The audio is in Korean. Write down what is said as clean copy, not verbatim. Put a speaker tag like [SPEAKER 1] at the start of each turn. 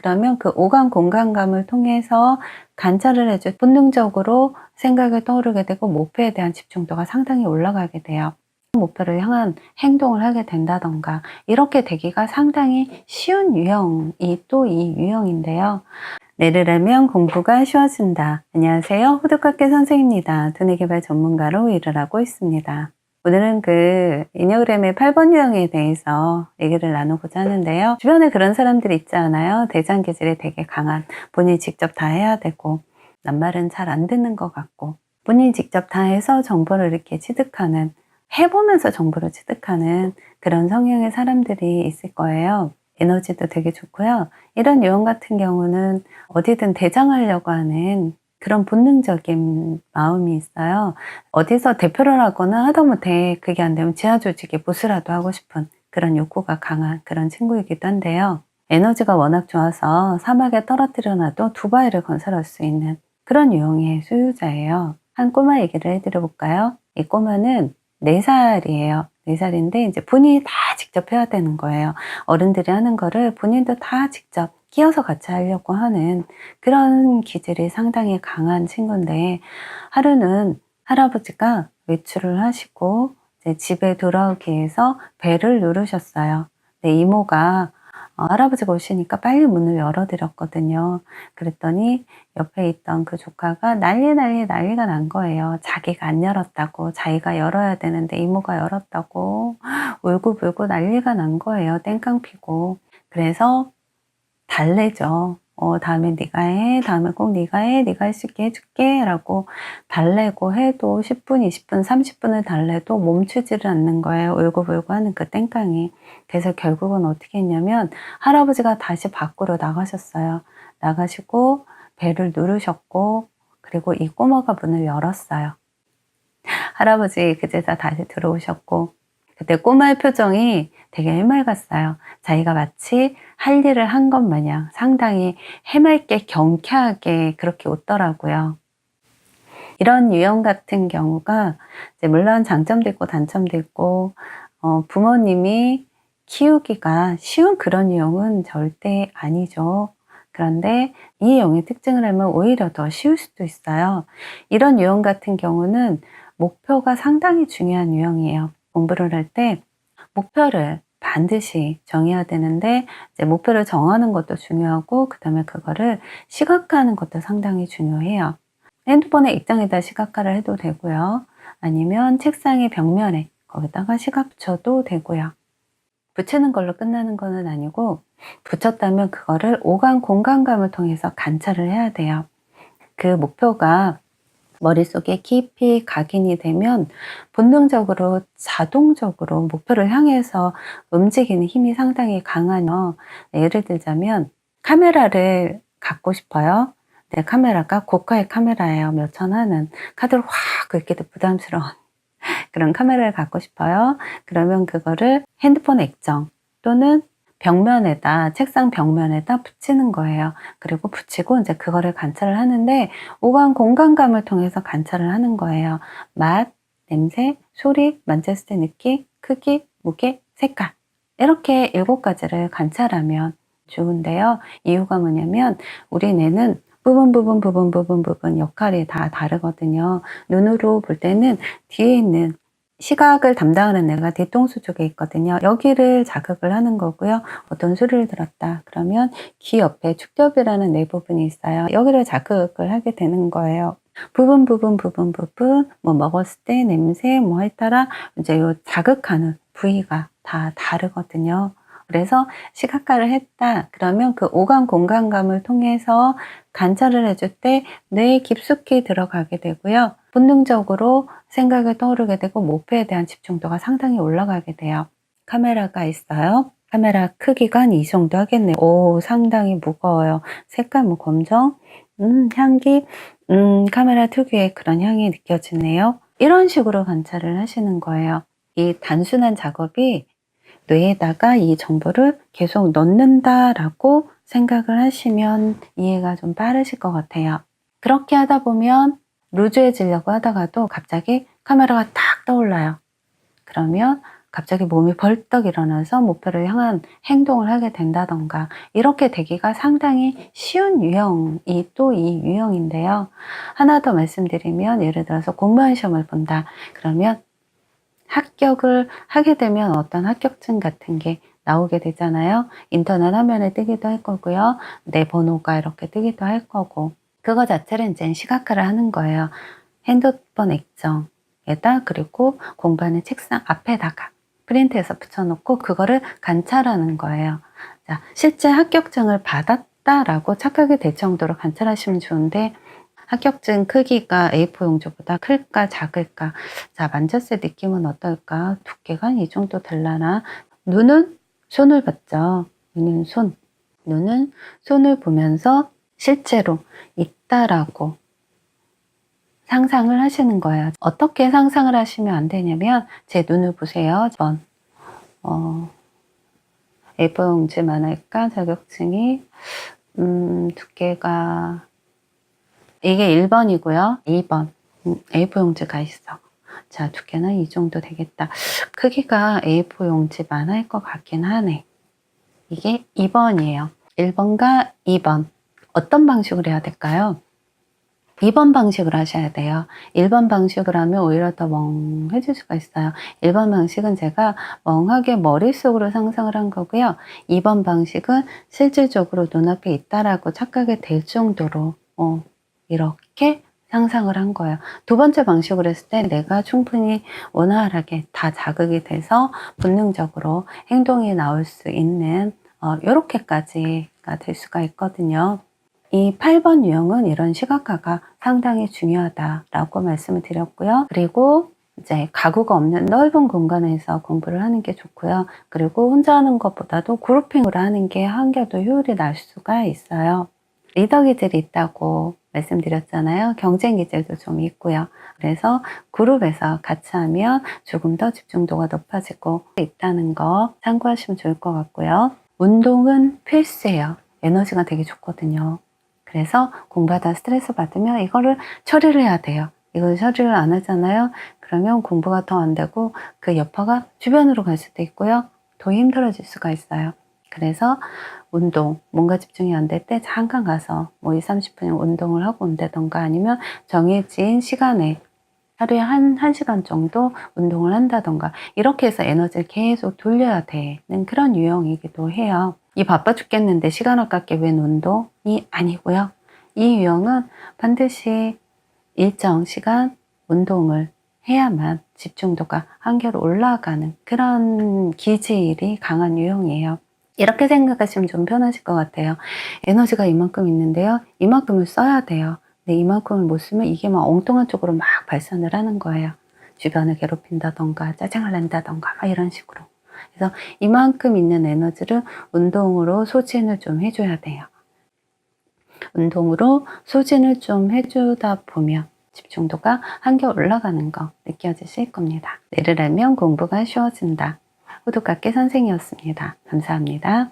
[SPEAKER 1] 그러면 그 오감 공간감을 통해서 관찰을 해줘 본능적으로 생각이 떠오르게 되고 목표에 대한 집중도가 상당히 올라가게 돼요. 목표를 향한 행동을 하게 된다던가 이렇게 되기가 상당히 쉬운 유형이 또 이 유형인데요. 내르라면 공부가 쉬워진다. 안녕하세요. 호두카케 선생입니다. 두뇌개발 전문가로 일을 하고 있습니다. 오늘은 그 에니어그램의 8번 유형에 대해서 얘기를 나누고자 하는데요. 주변에 그런 사람들이 있지 않아요? 대장 기질이 되게 강한, 본인이 직접 다 해야 되고 남말은 잘 안 듣는 것 같고 본인이 직접 다 해서 정보를 이렇게 취득하는, 해보면서 정보를 취득하는 그런 성향의 사람들이 있을 거예요. 에너지도 되게 좋고요. 이런 유형 같은 경우는 어디든 대장하려고 하는 그런 본능적인 마음이 있어요. 어디서 대표를 하거나 하다못해 그게 안 되면 지하 조직에 보스라도 하고 싶은 그런 욕구가 강한 그런 친구이기도 한데요. 에너지가 워낙 좋아서 사막에 떨어뜨려 놔도 두바이를 건설할 수 있는 그런 유형의 소유자예요. 한 꼬마 얘기를 해드려 볼까요? 이 꼬마는 4살이에요. 4살인데 이제 본인이 다 직접 해야 되는 거예요. 어른들이 하는 거를 본인도 다 직접 끼어서 같이 하려고 하는 그런 기질이 상당히 강한 친구인데, 하루는 할아버지가 외출을 하시고 이제 집에 돌아오기 위해서 벨을 누르셨어요. 근데 이모가 할아버지가 오시니까 빨리 문을 열어드렸거든요. 그랬더니 옆에 있던 그 조카가 난리가 난 거예요. 자기가 안 열었다고, 자기가 열어야 되는데 이모가 열었다고 울고불고 난리가 난 거예요. 땡깡 피고. 그래서 달래죠. 다음에 네가 해, 다음에 꼭 네가 해, 네가 할 수 있게 해줄게 라고 달래고 해도 10분, 20분, 30분을 달래도 멈추지를 않는 거예요. 울고불고 하는 그 땡깡이. 그래서 결국은 어떻게 했냐면 할아버지가 다시 밖으로 나가셨어요. 나가시고 벨을 누르셨고, 그리고 이 꼬마가 문을 열었어요. 할아버지 그제서 다시 들어오셨고, 그때 꼬마의 표정이 되게 해맑았어요. 자기가 마치 할 일을 한 것 마냥 상당히 해맑게 경쾌하게 그렇게 웃더라고요. 이런 유형 같은 경우가 이제 물론 장점도 있고 단점도 있고, 부모님이 키우기가 쉬운 그런 유형은 절대 아니죠. 그런데 이 유형의 특징을 알면 오히려 더 쉬울 수도 있어요. 이런 유형 같은 경우는 목표가 상당히 중요한 유형이에요. 공부를 할 때 목표를 반드시 정해야 되는데, 이제 목표를 정하는 것도 중요하고 그 다음에 그거를 시각화하는 것도 상당히 중요해요. 핸드폰에 입장에다 시각화를 해도 되고요. 아니면 책상의 벽면에 거기다가 시각 붙여도 되고요. 붙이는 걸로 끝나는 거는 아니고, 붙였다면 그거를 오감 공간감을 통해서 관찰을 해야 돼요. 그 목표가 머릿속에 깊이 각인이 되면 본능적으로 자동적으로 목표를 향해서 움직이는 힘이 상당히 강하죠. 예를 들자면 카메라를 갖고 싶어요. 내 카메라가 고가의 카메라예요. 몇천 하는, 카드를 확 긁기도 부담스러운 그런 카메라를 갖고 싶어요. 그러면 그거를 핸드폰 액정 또는 벽면에다, 책상 벽면에다 붙이는 거예요. 그리고 붙이고 이제 그거를 관찰을 하는데 오감 공간감을 통해서 관찰을 하는 거예요. 맛, 냄새, 소리, 만졌을 때 느낌, 크기, 무게, 색깔, 이렇게 7가지를 관찰하면 좋은데요. 이유가 뭐냐면 우리 뇌는 부분 역할이 다 다르거든요. 눈으로 볼 때는 뒤에 있는 시각을 담당하는 뇌가 뒤통수 쪽에 있거든요. 여기를 자극을 하는 거고요. 어떤 소리를 들었다 그러면 귀 옆에 축두엽이라는 뇌 부분이 있어요. 여기를 자극을 하게 되는 거예요. 부분 뭐 먹었을 때 냄새 뭐 할 따라 이제 요 자극하는 부위가 다 다르거든요. 그래서 시각화를 했다 그러면 그 오감 공간감을 통해서 관찰을 해줄 때 뇌에 깊숙이 들어가게 되고요. 본능적으로 생각이 떠오르게 되고 목표에 대한 집중도가 상당히 올라가게 돼요. 카메라가 있어요. 카메라 크기가 한 이 정도 하겠네요. 오, 상당히 무거워요. 색깔 뭐 검정, 향기, 카메라 특유의 그런 향이 느껴지네요. 이런 식으로 관찰을 하시는 거예요. 이 단순한 작업이 뇌에다가 이 정보를 계속 넣는다라고 생각을 하시면 이해가 좀 빠르실 것 같아요. 그렇게 하다 보면 루즈해지려고 하다가도 갑자기 카메라가 탁 떠올라요. 그러면 갑자기 몸이 벌떡 일어나서 목표를 향한 행동을 하게 된다던가 이렇게 되기가 상당히 쉬운 유형이 또 이 유형인데요. 하나 더 말씀드리면 예를 들어서 공무원 시험을 본다. 그러면 합격을 하게 되면 어떤 합격증 같은 게 나오게 되잖아요. 인터넷 화면에 뜨기도 할 거고요. 내 번호가 이렇게 뜨기도 할 거고 그거 자체를 이제 시각화를 하는 거예요. 핸드폰 액정에다 그리고 공부하는 책상 앞에다가 프린트해서 붙여놓고 그거를 관찰하는 거예요. 자, 실제 합격증을 받았다라고 착각이 될 정도로 관찰하시면 좋은데 합격증 크기가 A4 용지보다 클까 작을까? 자, 만졌을 느낌은 어떨까? 두께가 이 정도 될라나? 눈은 손을 봤죠. 눈은 손을 보면서 실제로 있다라고 상상을 하시는 거예요. 어떻게 상상을 하시면 안 되냐면 제 눈을 보세요. A4 용지만 할까? 자격증이 두께가 이게 1번이고요. 2번 A4 용지가 있어. 자, 두께는 이 정도 되겠다. 크기가 A4 용지만 할 것 같긴 하네. 이게 2번이에요. 1번과 2번 어떤 방식으로 해야 될까요? 2번 방식으로 하셔야 돼요. 1번 방식으로 하면 오히려 더 멍해질 수가 있어요. 1번 방식은 제가 멍하게 머릿속으로 상상을 한 거고요. 2번 방식은 실질적으로 눈앞에 있다라고 착각이 될 정도로 이렇게 상상을 한 거예요. 두 번째 방식으로 했을 때 내가 충분히 원활하게 다 자극이 돼서 본능적으로 행동이 나올 수 있는 이렇게까지가 될 수가 있거든요. 이 8번 유형은 이런 시각화가 상당히 중요하다라고 말씀을 드렸고요. 그리고 이제 가구가 없는 넓은 공간에서 공부를 하는 게 좋고요. 그리고 혼자 하는 것보다도 그룹핑으로 하는 게 한결 더 효율이 날 수가 있어요. 리더 기질이 있다고 말씀드렸잖아요. 경쟁 기질도 좀 있고요. 그래서 그룹에서 같이 하면 조금 더 집중도가 높아지고 있다는 거 참고하시면 좋을 것 같고요. 운동은 필수예요. 에너지가 되게 좋거든요. 그래서 공부하다 스트레스 받으면 이거를 처리를 해야 돼요. 이걸 처리를 안 하잖아요. 그러면 공부가 더 안 되고 그 여파가 주변으로 갈 수도 있고요. 더 힘들어질 수가 있어요. 그래서 운동, 뭔가 집중이 안 될 때 잠깐 가서 뭐 20, 30분 운동을 하고 온다던가 아니면 정해진 시간에 하루에 한 시간 정도 운동을 한다던가 이렇게 해서 에너지를 계속 돌려야 되는 그런 유형이기도 해요. 이 바빠 죽겠는데 시간 아깝게 웬 운동이 아니고요. 이 유형은 반드시 일정 시간 운동을 해야만 집중도가 한결 올라가는 그런 기질이 강한 유형이에요. 이렇게 생각하시면 좀 편하실 것 같아요. 에너지가 이만큼 있는데요. 이만큼을 써야 돼요. 근데 이만큼을 못 쓰면 이게 막 엉뚱한 쪽으로 막 발산을 하는 거예요. 주변을 괴롭힌다던가 짜증을 낸다던가 막 이런 식으로. 그래서 이만큼 있는 에너지를 운동으로 소진을 좀 해줘야 돼요. 운동으로 소진을 좀 해주다 보면 집중도가 한결 올라가는 거 느껴지실 겁니다. 내를 알면 공부가 쉬워진다. 구독할게 선생이었습니다. 감사합니다.